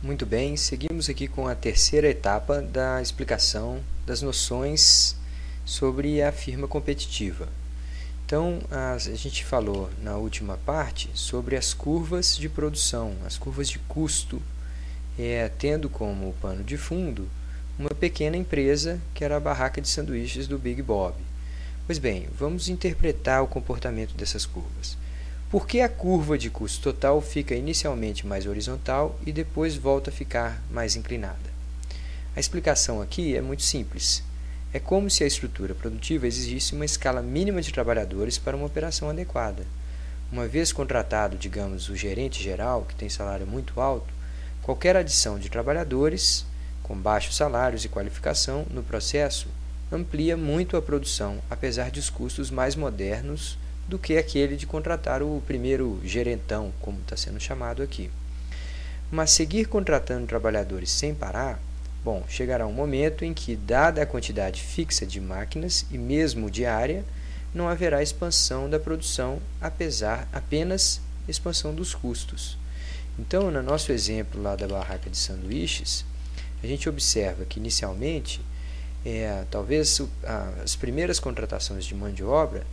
Muito bem, seguimos aqui com a terceira etapa da explicação das noções sobre a firma competitiva. Então, a gente falou na última parte sobre as curvas de produção, as curvas de custo, tendo como pano de fundo uma pequena empresa que era a barraca de sanduíches do Big Bob. Pois bem, vamos interpretar o comportamento dessas curvas. Por que a curva de custo total fica inicialmente mais horizontal e depois volta a ficar mais inclinada? A explicação aqui é muito simples. É como se a estrutura produtiva exigisse uma escala mínima de trabalhadores para uma operação adequada. Uma vez contratado, digamos, o gerente geral, que tem salário muito alto, qualquer adição de trabalhadores, com baixos salários e qualificação, no processo, amplia muito a produção, apesar de os custos mais modernos do que aquele de contratar o primeiro gerentão, como está sendo chamado aqui. Mas seguir contratando trabalhadores sem parar, chegará um momento em que, dada a quantidade fixa de máquinas e mesmo diária, não haverá expansão da produção, apenas expansão dos custos. Então, no nosso exemplo lá da barraca de sanduíches, a gente observa que inicialmente, talvez as primeiras contratações de mão de obra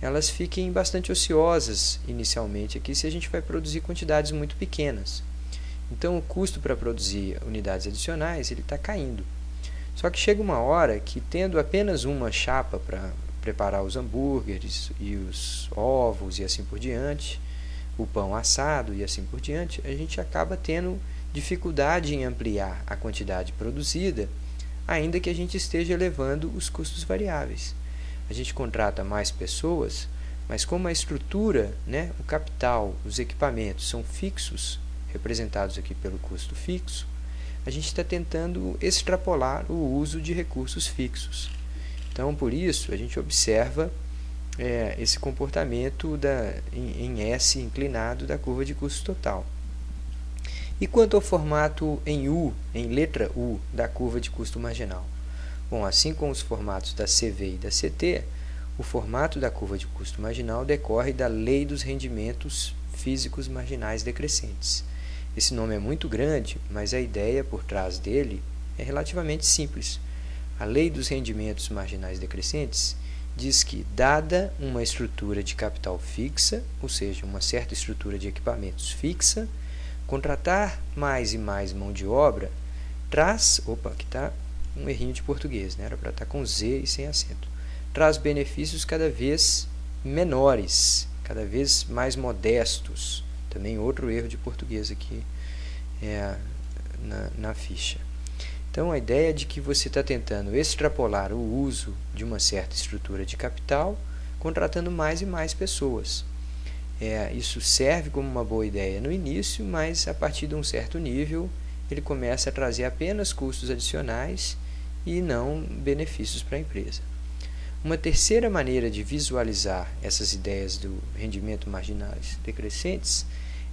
elas fiquem bastante ociosas inicialmente aqui se a gente vai produzir quantidades muito pequenas. Então o custo para produzir unidades adicionais ele está caindo. Só que chega uma hora que, tendo apenas uma chapa para preparar os hambúrgueres e os ovos e assim por diante, o pão assado e assim por diante, a gente acaba tendo dificuldade em ampliar a quantidade produzida, ainda que a gente esteja elevando os custos variáveis. A gente contrata mais pessoas, mas como a estrutura, o capital, os equipamentos são fixos, representados aqui pelo custo fixo, a gente está tentando extrapolar o uso de recursos fixos. Então, por isso, a gente observa esse comportamento em S inclinado da curva de custo total. E quanto ao formato em letra U, da curva de custo marginal? Assim como os formatos da CV e da CT, o formato da curva de custo marginal decorre da Lei dos Rendimentos Físicos Marginais Decrescentes. Esse nome é muito grande, mas a ideia por trás dele é relativamente simples. A Lei dos Rendimentos Marginais Decrescentes diz que, dada uma estrutura de capital fixa, ou seja, uma certa estrutura de equipamentos fixa, contratar mais e mais mão de obra traz... aqui está um errinho de português, era para estar com Z e sem acento. Traz benefícios cada vez menores, cada vez mais modestos. Também outro erro de português aqui na ficha. Então, a ideia é de que você está tentando extrapolar o uso de uma certa estrutura de capital, contratando mais e mais pessoas. Isso serve como uma boa ideia no início, mas a partir de um certo nível, ele começa a trazer apenas custos adicionais e não benefícios para a empresa. Uma terceira maneira de visualizar essas ideias do rendimento marginais decrescentes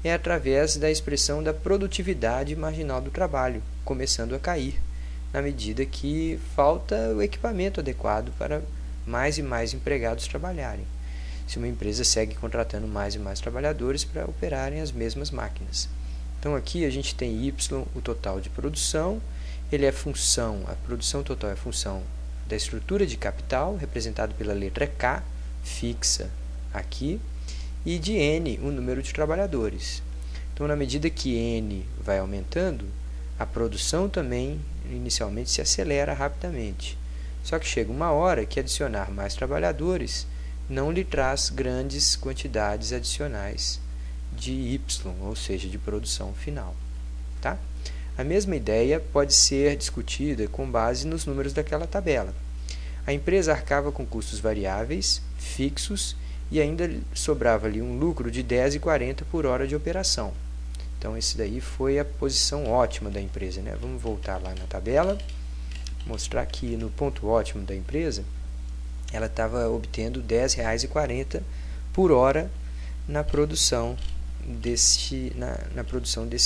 é através da expressão da produtividade marginal do trabalho, começando a cair, na medida que falta o equipamento adequado para mais e mais empregados trabalharem. Se uma empresa segue contratando mais e mais trabalhadores para operarem as mesmas máquinas. Então aqui a gente tem Y, o total de produção, a produção total é função da estrutura de capital, representado pela letra K, fixa aqui, e de N, o número de trabalhadores. Então, na medida que N vai aumentando, a produção também inicialmente se acelera rapidamente. Só que chega uma hora que adicionar mais trabalhadores não lhe traz grandes quantidades adicionais de Y, ou seja, de produção final. Tá? A mesma ideia pode ser discutida com base nos números daquela tabela. A empresa arcava com custos variáveis, fixos, e ainda sobrava ali um lucro de 10,40 por hora de operação. Então, esse daí foi a posição ótima da empresa. Vamos voltar lá na tabela, mostrar que no ponto ótimo da empresa, ela estava obtendo R$ 10,40 por hora na produção desses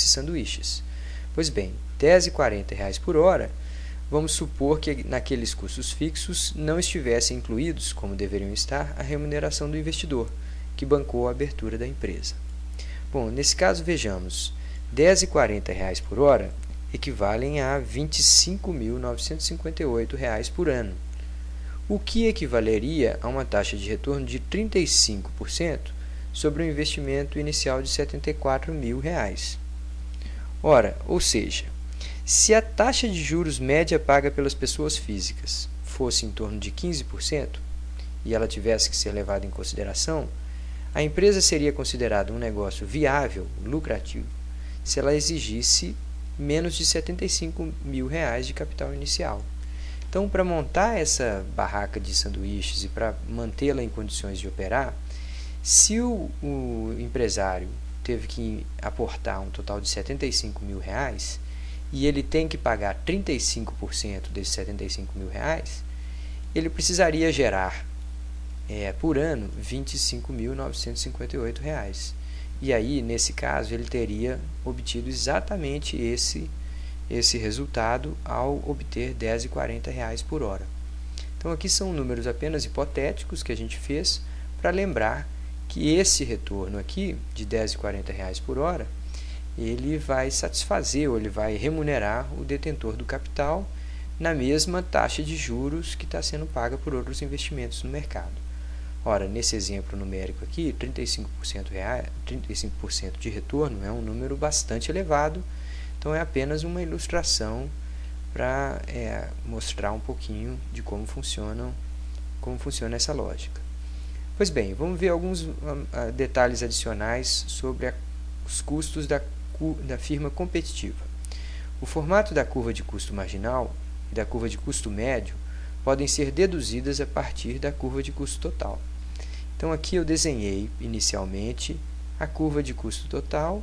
sanduíches. Pois bem, R$ 10,40 por hora, vamos supor que naqueles custos fixos não estivessem incluídos, como deveriam estar, a remuneração do investidor, que bancou a abertura da empresa. Nesse caso, vejamos, R$ 10,40 por hora equivalem a R$ 25.958 por ano, o que equivaleria a uma taxa de retorno de 35% sobre um investimento inicial de R$ 74.000. Ora, ou seja, se a taxa de juros média paga pelas pessoas físicas fosse em torno de 15% e ela tivesse que ser levada em consideração, a empresa seria considerada um negócio viável, lucrativo, se ela exigisse menos de R$ 75.000 de capital inicial. Então, para montar essa barraca de sanduíches e para mantê-la em condições de operar, se o empresário teve que aportar um total de R$ 75.000 e ele tem que pagar 35% desses R$ 75.000, ele precisaria gerar por ano R$ 25.958. E aí, nesse caso, ele teria obtido exatamente esse resultado ao obter R$ 10,40 por hora. Então, aqui são números apenas hipotéticos que a gente fez para lembrar que esse retorno aqui de R$ 10,40 por hora, ele vai satisfazer ou ele vai remunerar o detentor do capital na mesma taxa de juros que está sendo paga por outros investimentos no mercado. Ora, nesse exemplo numérico aqui, 35% de retorno é um número bastante elevado, então é apenas uma ilustração para mostrar um pouquinho de como funciona essa lógica. Pois bem, vamos ver alguns detalhes adicionais sobre os custos da firma competitiva. O formato da curva de custo marginal e da curva de custo médio podem ser deduzidas a partir da curva de custo total. Então, aqui eu desenhei inicialmente a curva de custo total,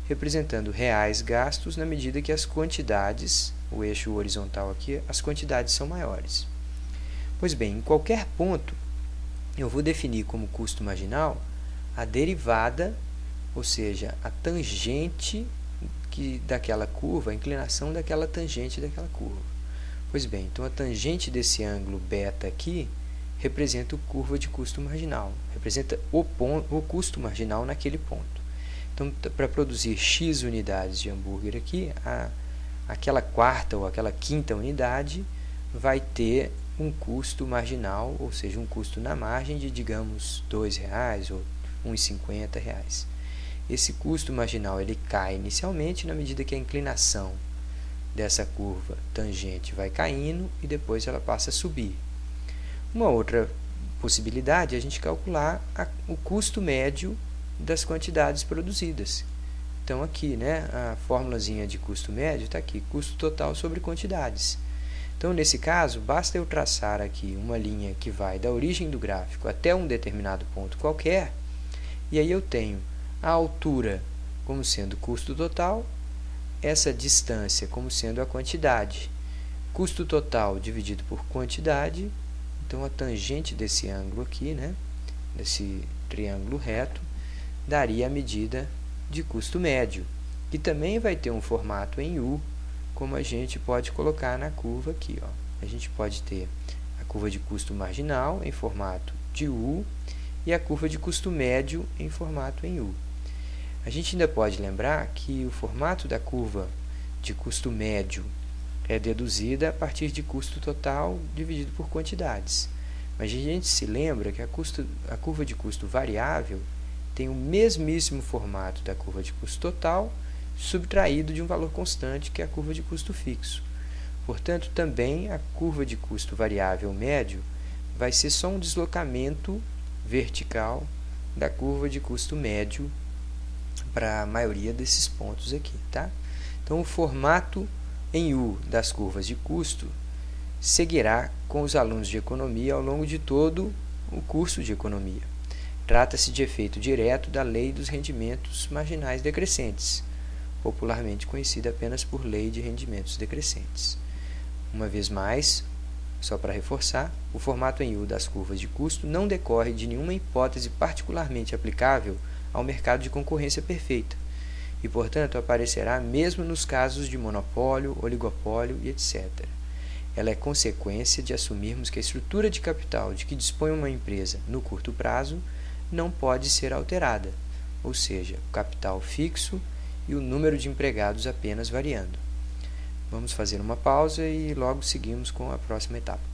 representando reais gastos na medida que as quantidades, o eixo horizontal aqui, as quantidades são maiores. Pois bem, em qualquer ponto, eu vou definir como custo marginal a derivada, ou seja, a tangente daquela curva, a inclinação daquela tangente daquela curva. Pois bem, então a tangente desse ângulo beta aqui representa a curva de custo marginal, representa o custo marginal naquele ponto. Então, para produzir X unidades de hambúrguer aqui, aquela quarta ou aquela quinta unidade vai ter um custo marginal, ou seja, um custo na margem de, digamos, R$ 2,00 ou R$ 1,50. Esse custo marginal ele cai inicialmente na medida que a inclinação dessa curva tangente vai caindo e depois ela passa a subir. Uma outra possibilidade é a gente calcular o custo médio das quantidades produzidas. Então, aqui, a formulazinha de custo médio está aqui, custo total sobre quantidades. Então, nesse caso, basta eu traçar aqui uma linha que vai da origem do gráfico até um determinado ponto qualquer, e aí eu tenho a altura como sendo custo total, essa distância como sendo a quantidade. Custo total dividido por quantidade, então a tangente desse ângulo aqui, desse triângulo reto, daria a medida de custo médio, que também vai ter um formato em U, como a gente pode colocar na curva aqui. A gente pode ter a curva de custo marginal em formato de U e a curva de custo médio em formato em U. A gente ainda pode lembrar que o formato da curva de custo médio é deduzida a partir de custo total dividido por quantidades. Mas a gente se lembra que a curva de custo variável tem o mesmíssimo formato da curva de custo total, subtraído de um valor constante, que é a curva de custo fixo. Portanto, também a curva de custo variável médio vai ser só um deslocamento vertical da curva de custo médio para a maioria desses pontos aqui, tá? Então, o formato em U das curvas de custo seguirá com os alunos de economia ao longo de todo o curso de economia. Trata-se de efeito direto da lei dos rendimentos marginais decrescentes, popularmente conhecida apenas por lei de rendimentos decrescentes. Uma vez mais, só para reforçar, o formato em U das curvas de custo não decorre de nenhuma hipótese particularmente aplicável ao mercado de concorrência perfeita e, portanto, aparecerá mesmo nos casos de monopólio, oligopólio e etc. Ela é consequência de assumirmos que a estrutura de capital de que dispõe uma empresa no curto prazo não pode ser alterada, ou seja, o capital fixo e o número de empregados apenas variando. Vamos fazer uma pausa e logo seguimos com a próxima etapa.